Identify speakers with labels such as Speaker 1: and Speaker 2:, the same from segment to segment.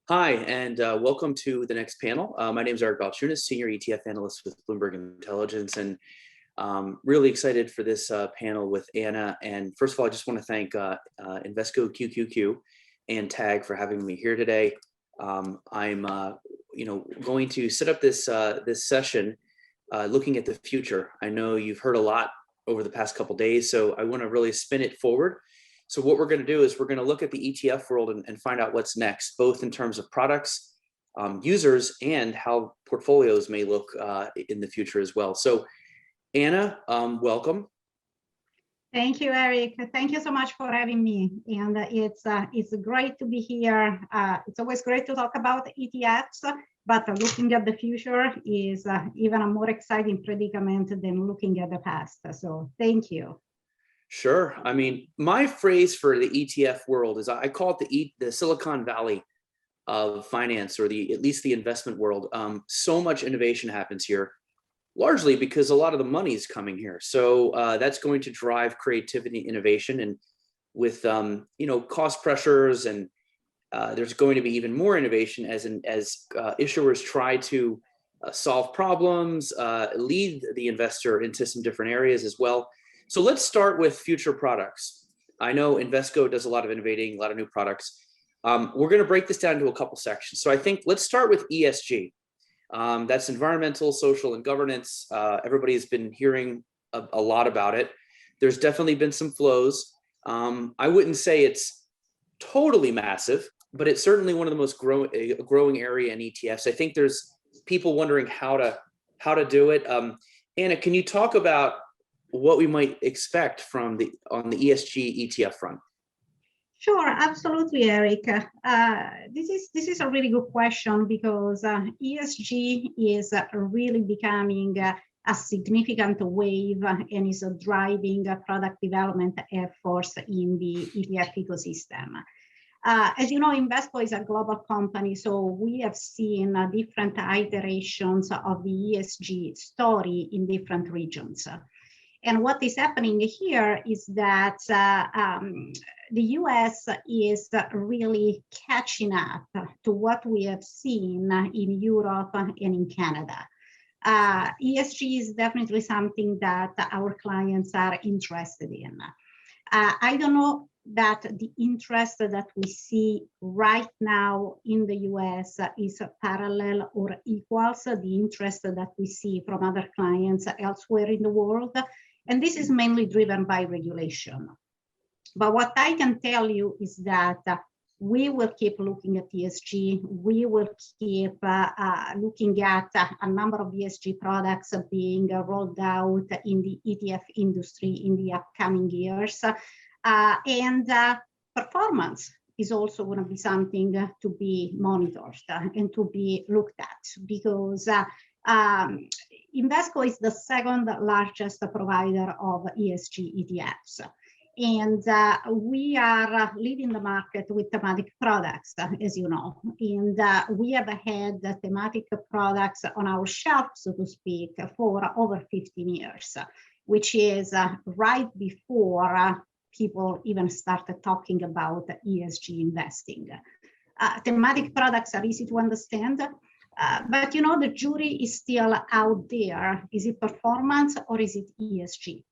Speaker 1: Hi, and welcome to the next panel. My name is Balchunas, Senior ETF Analyst with Bloomberg Intelligence, and really excited for this panel with Anna. And first of all, I just want to thank Invesco QQQ and TAG for having me here today. I'm going to set up this session looking at the future. I know you've heard a lot over the past couple days, so I want to really spin it forward. So what we're going to do is we're going to look at the ETF world and find out what's next, both in terms of products, users, and how portfolios may look in the future as well. So Anna, welcome.
Speaker 2: Thank you, Eric. Thank you so much for having me. And it's great to be here. It's always great to talk about ETFs, but looking at the future is even a more exciting predicament than looking at the past. So thank you.
Speaker 1: Sure. I mean, my phrase for the ETF world is I call it the Silicon Valley of finance, or at least the investment world. So much innovation happens here, largely because a lot of the money is coming here. So that's going to drive creativity, innovation, and with cost pressures, and there's going to be even more innovation as issuers try to solve problems, lead the investor into some different areas as well. So let's start with future products. I know Invesco does a lot of innovating, a lot of new products. We're going to break this down into a couple sections. So I think let's start with ESG. That's environmental, social, and governance. Everybody has been hearing a lot about it. There's definitely been some flows. I wouldn't say it's totally massive, but it's certainly one of the most growing area in ETFs. I think there's people wondering how to do it. Anna, can you talk about what we might expect on the ESG ETF front?
Speaker 2: Sure, absolutely, Eric. This is a really good question because ESG is really becoming a significant wave and is driving product development efforts in the ETF ecosystem. As you know, Invesco is a global company, so we have seen different iterations of the ESG story in different regions. And what is happening here is that the US is really catching up to what we have seen in Europe and in Canada. ESG is definitely something that our clients are interested in. I don't know that the interest that we see right now in the US is parallel or equals the interest that we see from other clients elsewhere in the world. And this is mainly driven by regulation. But what I can tell you is that we will keep looking at ESG. We will keep looking at a number of ESG products being rolled out in the ETF industry in the upcoming years. And performance is also going to be something to be monitored and to be looked at, because Invesco is the second largest provider of ESG ETFs. And we are leading the market with thematic products, as you know. And we have had thematic products on our shelf, so to speak, for over 15 years, which is right before people even started talking about ESG investing. Thematic products are easy to understand. But you know, the jury is still out there. Is it performance or is it ESG?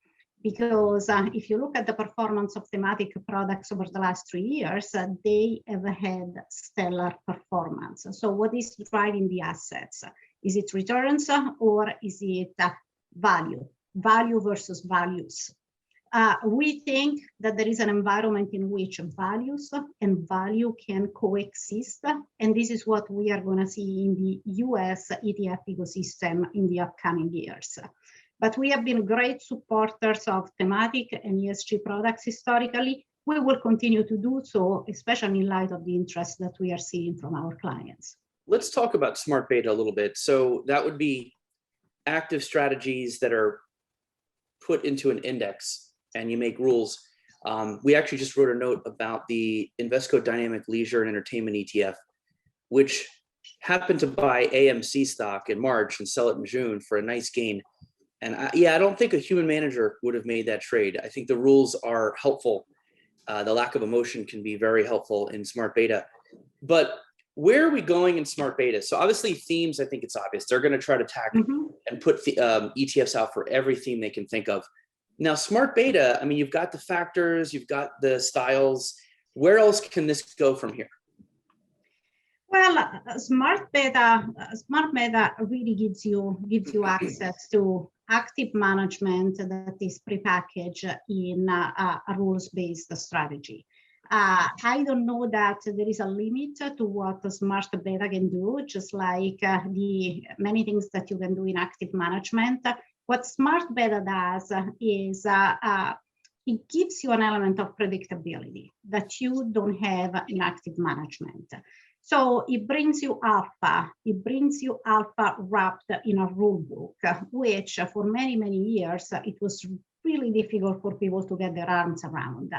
Speaker 2: Because if you look at the performance of thematic products over the last 3 years, they have had stellar performance. So what is driving the assets? Is it returns or is it value? Value versus values. We think that there is an environment in which values and value can coexist, and this is what we are going to see in the US ETF ecosystem in the upcoming years. But we have been great supporters of thematic and ESG products historically. We will continue to do so, especially in light of the interest that we are seeing from our clients.
Speaker 1: Let's talk about smart beta a little bit. So that would be active strategies that are put into an index and you make rules. We actually just wrote a note about the Invesco Dynamic Leisure and Entertainment ETF, which happened to buy AMC stock in March and sell it in June for a nice gain. And I don't think a human manager would have made that trade. I think the rules are helpful. The lack of emotion can be very helpful in smart beta. But where are we going in smart beta? So obviously themes, I think it's obvious. They're going to try to attack and put the ETFs out for every theme they can think of. Now, smart beta, I mean, you've got the factors, you've got the styles. Where else can this go from here?
Speaker 2: Well, smart beta really gives you access to active management that is prepackaged in a rules-based strategy. I don't know that there is a limit to what the smart beta can do, just like the many things that you can do in active management. What smart beta does is it gives you an element of predictability that you don't have in active management. So it brings you alpha. It brings you alpha wrapped in a rule book, which for many, many years, it was really difficult for people to get their arms around.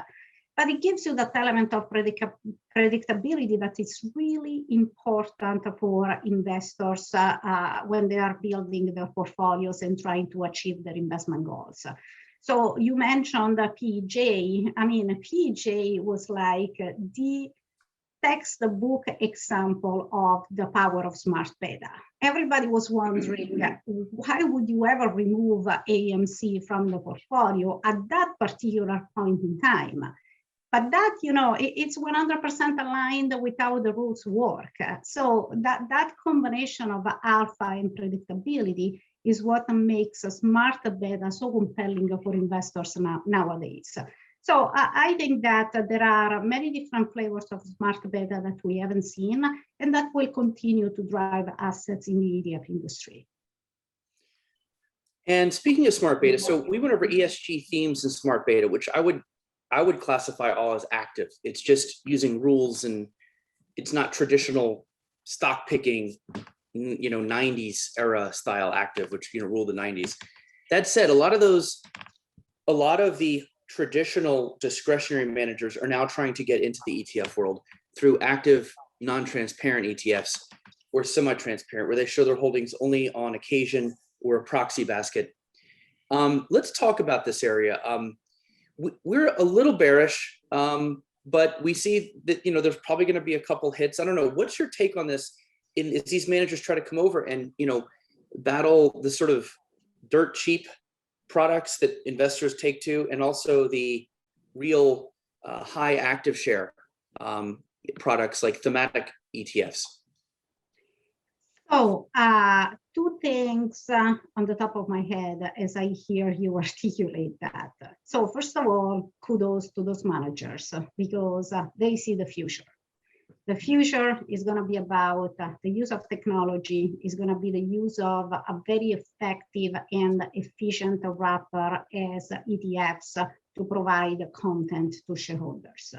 Speaker 2: But it gives you that element of predictability that is really important for investors when they are building their portfolios and trying to achieve their investment goals. So you mentioned PJ. I mean, PJ was like the textbook example of the power of smart beta. Everybody was wondering, why would you ever remove AMC from the portfolio at that particular point in time? But that, you know, it's 100% aligned with how the rules work. So that combination of alpha and predictability is what makes a smart beta so compelling for investors nowadays. So I think that there are many different flavors of smart beta that we haven't seen, and that will continue to drive assets in the ETF industry.
Speaker 1: And speaking of smart beta, so we went over ESG themes in smart beta, which I would classify all as active. It's just using rules, and it's not traditional stock picking, you know, 90s era style active, which, you know, ruled the 90s. That said, a lot of the traditional discretionary managers are now trying to get into the ETF world through active, non-transparent ETFs or semi-transparent, where they show their holdings only on occasion or a proxy basket. Let's talk about this area. We're a little bearish, but we see that, you know, there's probably going to be a couple hits. I don't know. What's your take on this? As these managers try to come over and, you know, battle the sort of dirt cheap products that investors take to, and also the real high active share products like thematic ETFs?
Speaker 2: So two things on the top of my head as I hear you articulate that. So first of all, kudos to those managers because they see the future. The future is going to be about the use of technology, is going to be the use of a very effective and efficient wrapper as ETFs to provide content to shareholders.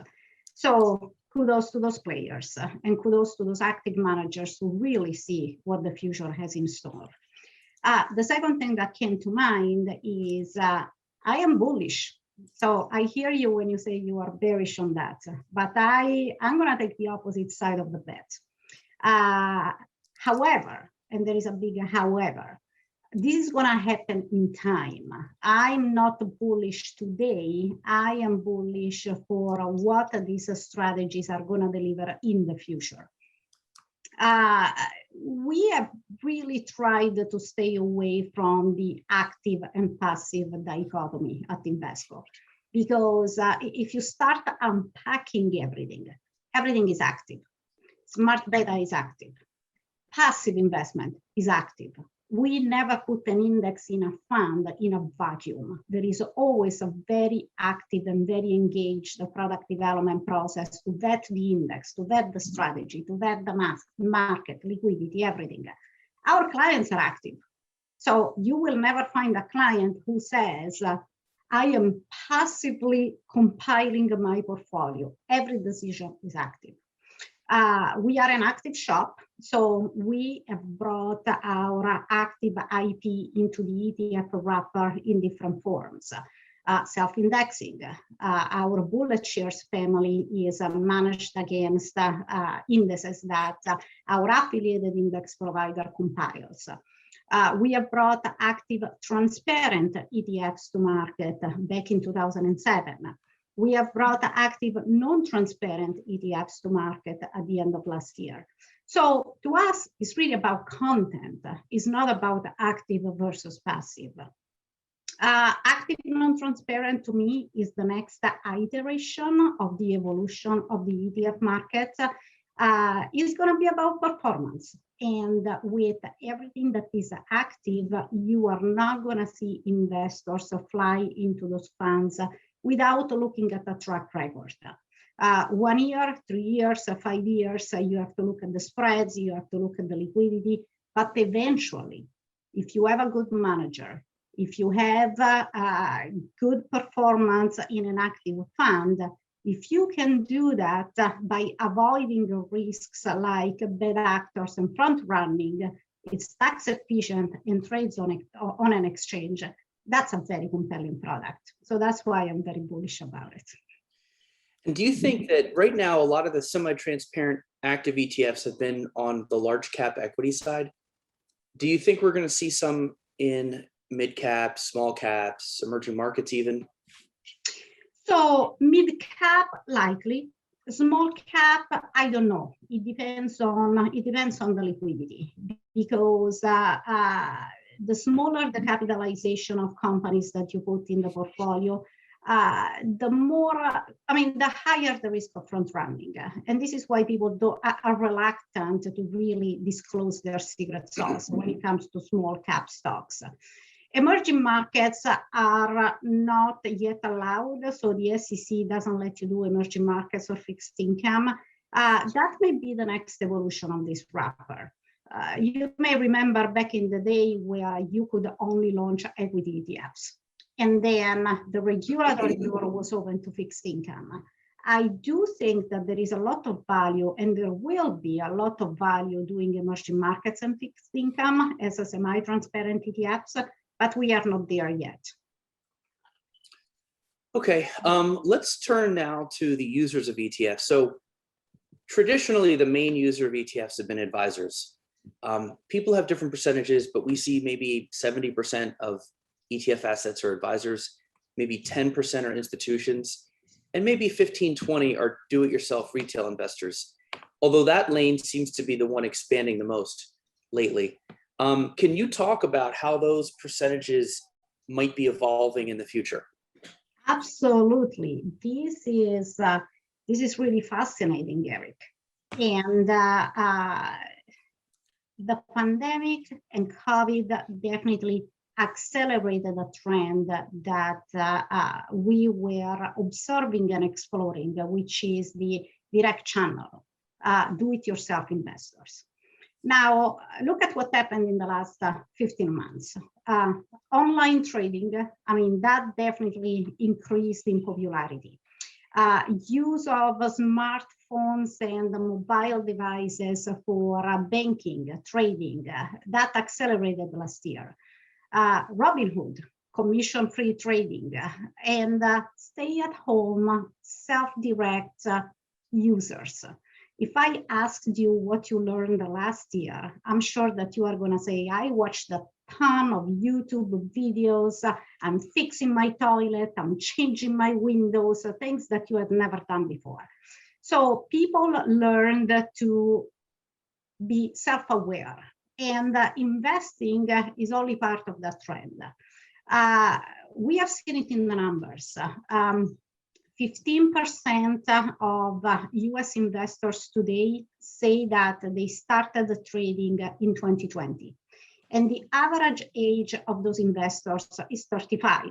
Speaker 2: So kudos to those players and kudos to those active managers who really see what the future has in store. The second thing that came to mind is I am bullish. So I hear you when you say you are bearish on that, but I'm going to take the opposite side of the bet. However, and there is a big however, this is going to happen in time. I'm not bullish today. I am bullish for what these strategies are going to deliver in the future. We have really tried to stay away from the active and passive dichotomy at Invesco, because if you start unpacking everything is active. Smart beta is active. Passive investment is active. We never put an index in a fund in a vacuum. There is always a very active and very engaged product development process to vet the index, to vet the strategy, to vet the market, liquidity, everything. Our clients are active. So you will never find a client who says, I am passively compiling my portfolio. Every decision is active. We are an active shop, so we have brought our active IP into the ETF wrapper in different forms. Self-indexing. Our bullet shares family is managed against indices that our affiliated index provider compiles. We have brought active transparent ETFs to market back in 2007. We have brought active non-transparent ETFs to market at the end of last year. So to us, it's really about content. It's not about active versus passive. Active non-transparent to me is the next iteration of the evolution of the ETF market. It's going to be about performance. And with everything that is active, you are not going to see investors fly into those funds without looking at the track record. 1 year, 3 years, 5 years, you have to look at the spreads, you have to look at the liquidity. But eventually, if you have a good manager, if you have good performance in an active fund, if you can do that by avoiding the risks like bad actors and front running, it's tax efficient and trades on an exchange. That's a very compelling product. So that's why I'm very bullish about it.
Speaker 1: And do you think that right now, a lot of the semi-transparent active ETFs have been on the large cap equity side? Do you think we're going to see some in mid caps, small caps, emerging markets even?
Speaker 2: So mid cap likely, small cap I don't know. It depends on the liquidity, because the smaller the capitalization of companies that you put in the portfolio, the higher the risk of front running. And this is why people are reluctant to really disclose their secret sauce when it comes to small cap stocks. Emerging markets are not yet allowed, so the SEC doesn't let you do emerging markets or fixed income. That may be the next evolution of this wrapper. You may remember back in the day where you could only launch equity ETFs, and then the regulatory door was open to fixed income. I do think that there is a lot of value, and there will be a lot of value doing emerging markets and fixed income as a semi-transparent ETFs, but we are not there yet.
Speaker 1: Okay, let's turn now to the users of ETFs. So traditionally, the main user of ETFs have been advisors. People have different percentages, but we see maybe 70% of ETF assets are advisors, maybe 10% are institutions, and maybe 15-20 are do-it-yourself retail investors, although that lane seems to be the one expanding the most lately. Can you talk about how those percentages might be evolving in the future?
Speaker 2: Absolutely. This is really fascinating, Eric. And the pandemic and COVID definitely accelerated a trend that we were observing and exploring, which is the direct channel, do-it-yourself investors. Now, look at what happened in the last 15 months. Online trading, that definitely increased in popularity. Use of smartphones and mobile devices for banking, trading, that accelerated last year. Robinhood, commission-free trading, and stay-at-home, self-direct users. If I asked you what you learned last year, I'm sure that you are going to say, I watched a ton of YouTube videos, I'm fixing my toilet, I'm changing my windows, things that you had never done before. So people learned to be self-aware, and investing is only part of that trend. We have seen it in the numbers. 15% of US investors today say that they started trading in 2020. And the average age of those investors is 35.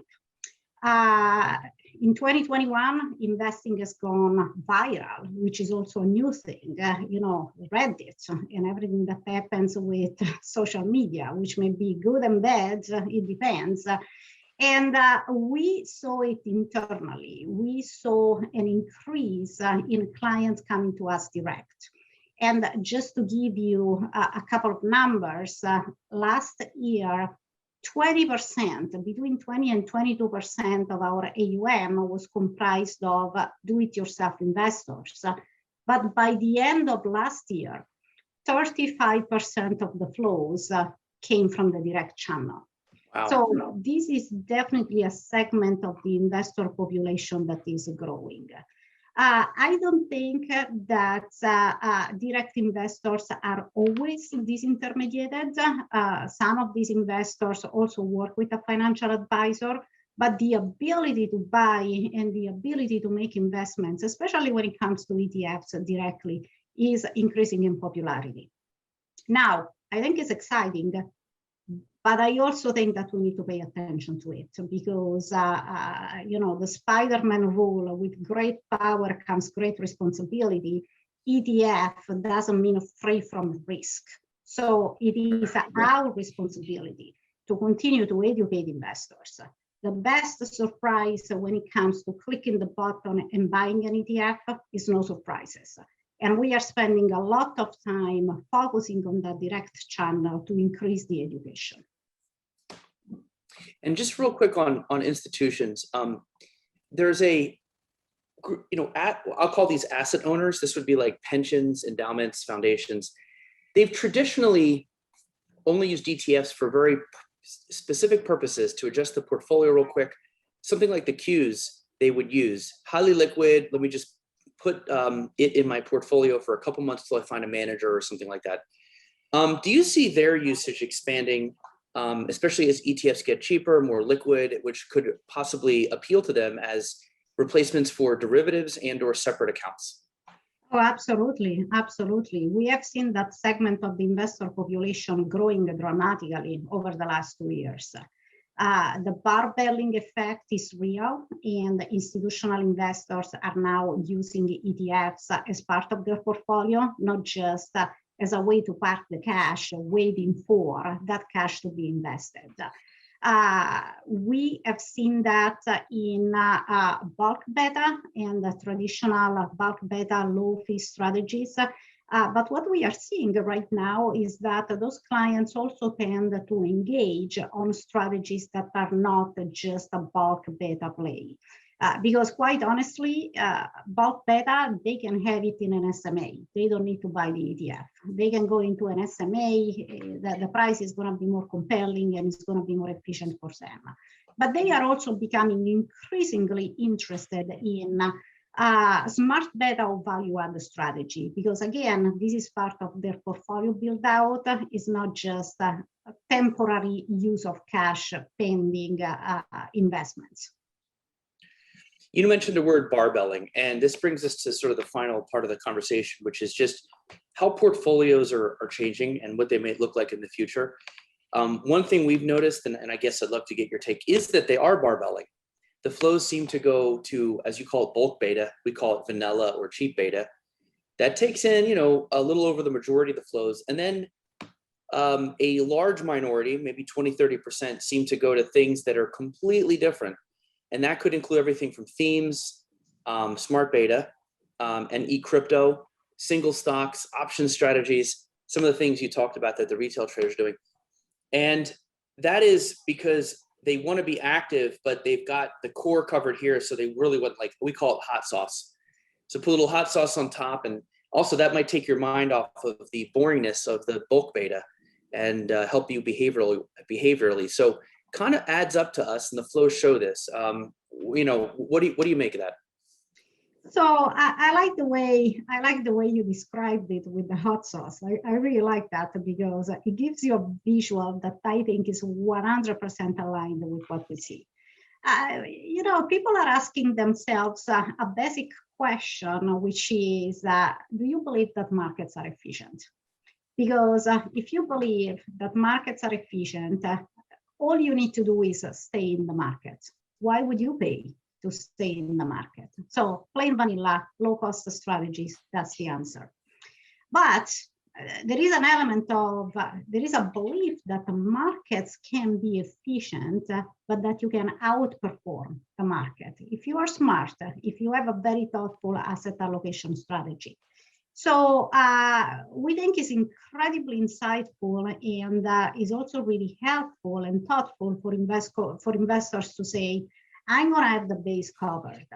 Speaker 2: In 2021, investing has gone viral, which is also a new thing. Reddit and everything that happens with social media, which may be good and bad, it depends. And we saw it internally. We saw an increase in clients coming to us direct. And just to give you a couple of numbers, last year, 20%, between 20 and 22% of our AUM was comprised of do-it-yourself investors. But by the end of last year, 35% of the flows came from the direct channel. Wow. So this is definitely a segment of the investor population that is growing. I don't think that direct investors are always disintermediated. Some of these investors also work with a financial advisor, but the ability to buy and the ability to make investments, especially when it comes to ETFs directly, is increasing in popularity. Now, I think it's exciting, but I also think that we need to pay attention to it because, you know, the Spider-Man rule, with great power comes great responsibility. ETF doesn't mean free from risk. So it is our responsibility to continue to educate investors. The best surprise when it comes to clicking the button and buying an ETF is no surprises. And we are spending a lot of time focusing on that direct channel to increase the education.
Speaker 1: And just real quick on institutions, there's a, you know, I'll call these asset owners. This would be like pensions, endowments, foundations. They've traditionally only used ETFs for very specific purposes to adjust the portfolio real quick. Something like the Qs they would use, highly liquid. Let me just put it in my portfolio for a couple months till I find a manager or something like that. Do you see their usage expanding, especially as ETFs get cheaper, more liquid, which could possibly appeal to them as replacements for derivatives and or separate accounts?
Speaker 2: Oh, absolutely, absolutely. We have seen that segment of the investor population growing dramatically over the last 2 years. The barbelling effect is real, and institutional investors are now using ETFs as part of their portfolio, not just as a way to park the cash, waiting for that cash to be invested. We have seen that in bulk beta and the traditional bulk beta low fee strategies. But what we are seeing right now is that those clients also tend to engage on strategies that are not just a bulk beta play. Because quite honestly, bulk beta, they can have it in an SMA. They don't need to buy the ETF. They can go into an SMA, the price is going to be more compelling and it's going to be more efficient for them. But they are also becoming increasingly interested in smart beta or value add strategy, because again, this is part of their portfolio build out. It's not just a temporary use of cash pending investments.
Speaker 1: You mentioned the word barbelling, and this brings us to sort of the final part of the conversation, which is just how portfolios are changing and what they may look like in the future. One thing we've noticed, and I guess I'd love to get your take, is that they are barbelling. The flows seem to go to, as you call it, bulk beta. We call it vanilla or cheap beta. That takes in, you know, a little over the majority of the flows. And then a large minority, maybe 20, 30%, seem to go to things that are completely different. And that could include everything from themes, smart beta, and e-crypto, single stocks, option strategies, some of the things you talked about that the retail traders are doing. And that is because they want to be active, but they've got the core covered here. So they really want, like, we call it hot sauce. So put a little hot sauce on top. And also that might take your mind off of the boringness of the bulk beta and help you behaviorally. So kind of adds up to us, and the flows show this. You know, what do you make of that?
Speaker 2: So I like the way you described it with the hot sauce. I really like that because it gives you a visual that I think is 100% aligned with what we see. You know, people are asking themselves a basic question, which is, do you believe that markets are efficient? Because if you believe that markets are efficient, all you need to do is stay in the market. Why would you pay to stay in the market? So plain vanilla, low cost strategies, that's the answer. But there is an element of, there is a belief that the markets can be efficient, but that you can outperform the market if you are smart, if you have a very thoughtful asset allocation strategy. So we think is incredibly insightful and is also really helpful and thoughtful for investors to say, I'm going to have the base covered.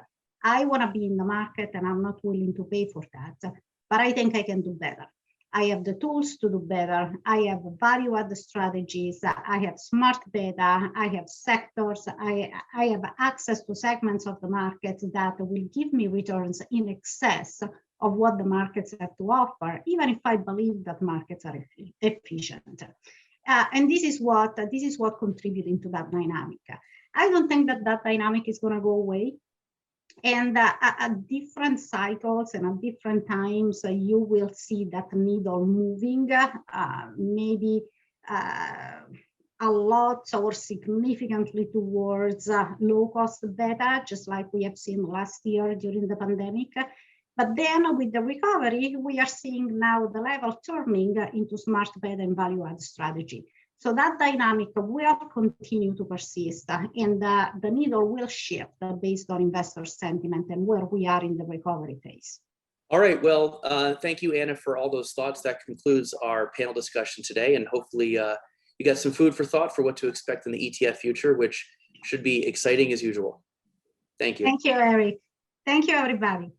Speaker 2: I want to be in the market and I'm not willing to pay for that, but I think I can do better. I have the tools to do better. I have value-added strategies. I have smart beta. I have sectors. I have access to segments of the market that will give me returns in excess of what the markets have to offer, even if I believe that markets are efficient. And this is what contributing to that dynamic. I don't think that dynamic is going to go away. And at different cycles and at different times, you will see that needle moving, maybe a lot or significantly towards low-cost beta, just like we have seen last year during the pandemic. But then with the recovery, we are seeing now the level turning into smart beta and value-add strategy. So that dynamic will continue to persist, and the needle will shift based on investor sentiment and where we are in the recovery phase.
Speaker 1: All right. Well, thank you, Anna, for all those thoughts. That concludes our panel discussion today, and hopefully you got some food for thought for what to expect in the ETF future, which should be exciting as usual. Thank you.
Speaker 2: Thank you, Eric. Thank you, everybody.